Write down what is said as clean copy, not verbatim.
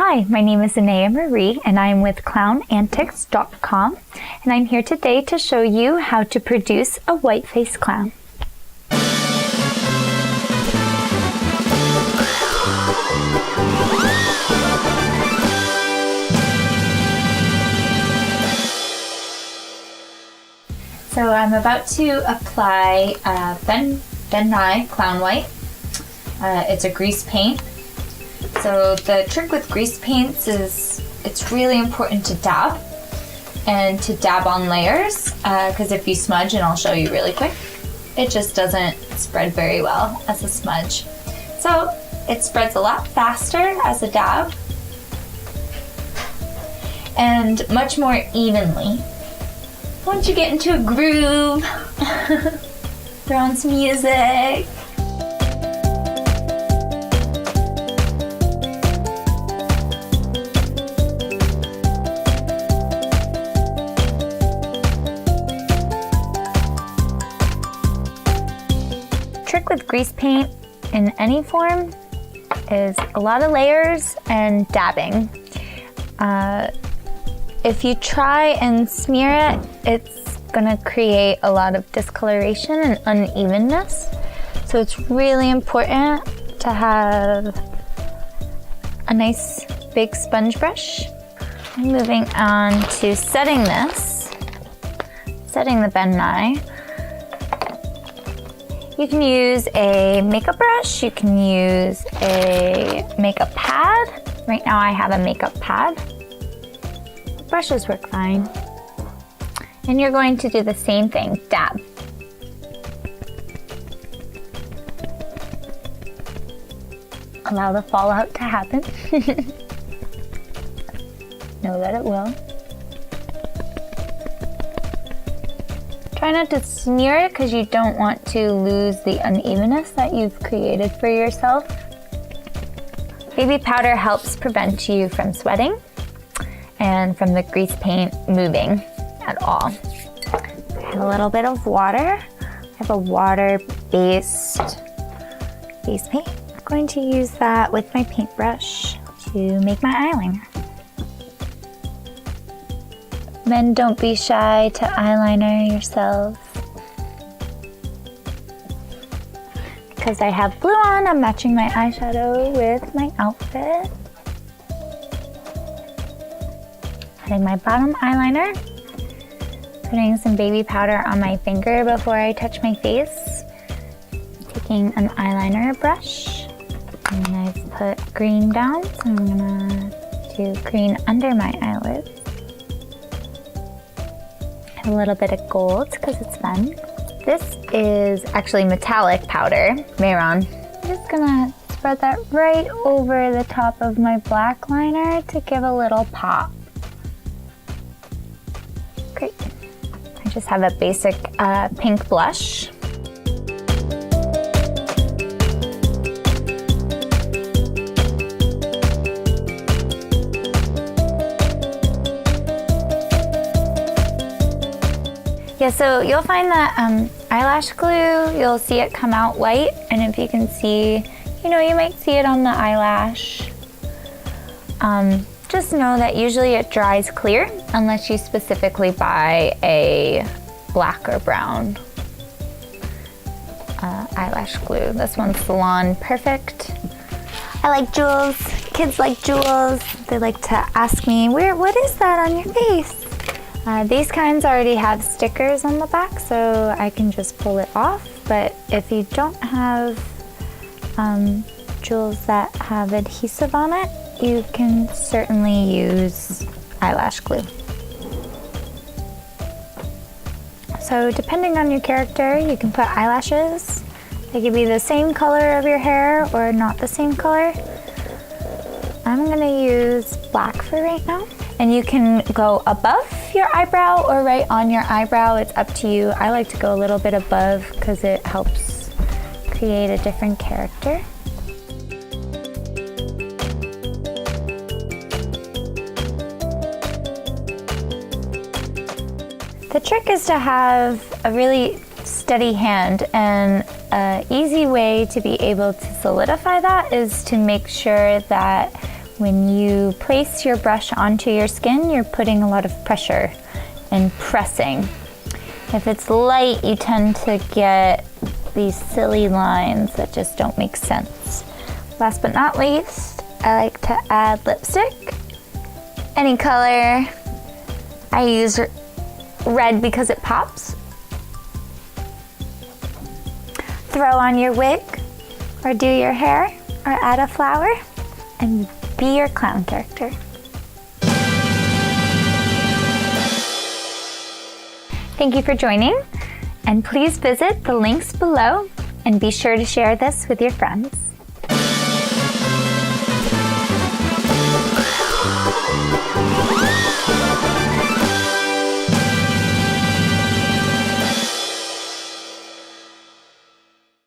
Hi, my name is Aneya Marie and I'm with clownantics.com, and I'm here today to show you how to produce a whiteface clown. So I'm about to apply Ben Nye Clown White. It's a grease paint. So the trick with grease paints is it's really important to dab on layers, because if you smudge, and I'll show you really quick, it just doesn't spread very well as a smudge. So it spreads a lot faster as a dab and much more evenly. Once you get into a groove, throw on some music. Trick with grease paint in any form is a lot of layers and dabbing. If you try and smear it, it's gonna create a lot of discoloration and unevenness. So it's really important to have a nice big sponge brush. Moving on to setting the Ben Nye. You can use a makeup brush, you can use a makeup pad. Right now I have a makeup pad. Brushes work fine. And you're going to do the same thing, dab. Allow the fallout to happen. Know that it will. Try not to smear it because you don't want to lose the unevenness that you've created for yourself. Baby powder helps prevent you from sweating and from the grease paint moving at all. I have a little bit of water. I have a water-based face paint. I'm going to use that with my paintbrush to make my eyeliner. Men, don't be shy to eyeliner yourselves. Because I have blue on, I'm matching my eyeshadow with my outfit. Adding my bottom eyeliner. Putting some baby powder on my finger before I touch my face. Taking an eyeliner brush. And I've put green down, so I'm gonna do green under my eyelids. A little bit of gold because it's fun. This is actually metallic powder, Maron. I'm just gonna spread that right over the top of my black liner to give a little pop. Great. I just have a basic pink blush. Yeah, so you'll find that eyelash glue, you'll see it come out white, and if you can see, you might see it on the eyelash. Just know that usually it dries clear unless you specifically buy a black or brown eyelash glue. This one's Salon Perfect. I like jewels. Kids like jewels. They like to ask me, what is that on your face? These kinds already have stickers on the back, so I can just pull it off. But if you don't have jewels that have adhesive on it, you can certainly use eyelash glue. So depending on your character, you can put eyelashes. They could be the same color of your hair or not the same color. I'm gonna use black for right now. And you can go above your eyebrow or right on your eyebrow. It's up to you. I like to go a little bit above because it helps create a different character. The trick is to have a really steady hand, and an easy way to be able to solidify that is to make sure that When you place your brush onto your skin, you're putting a lot of pressure and pressing. If it's light, you tend to get these silly lines that just don't make sense. Last but not least, I like to add lipstick. Any color. I use red because it pops. Throw on your wig, or do your hair, or add a flower, and be your clown character. Thank you for joining, and please visit the links below and be sure to share this with your friends.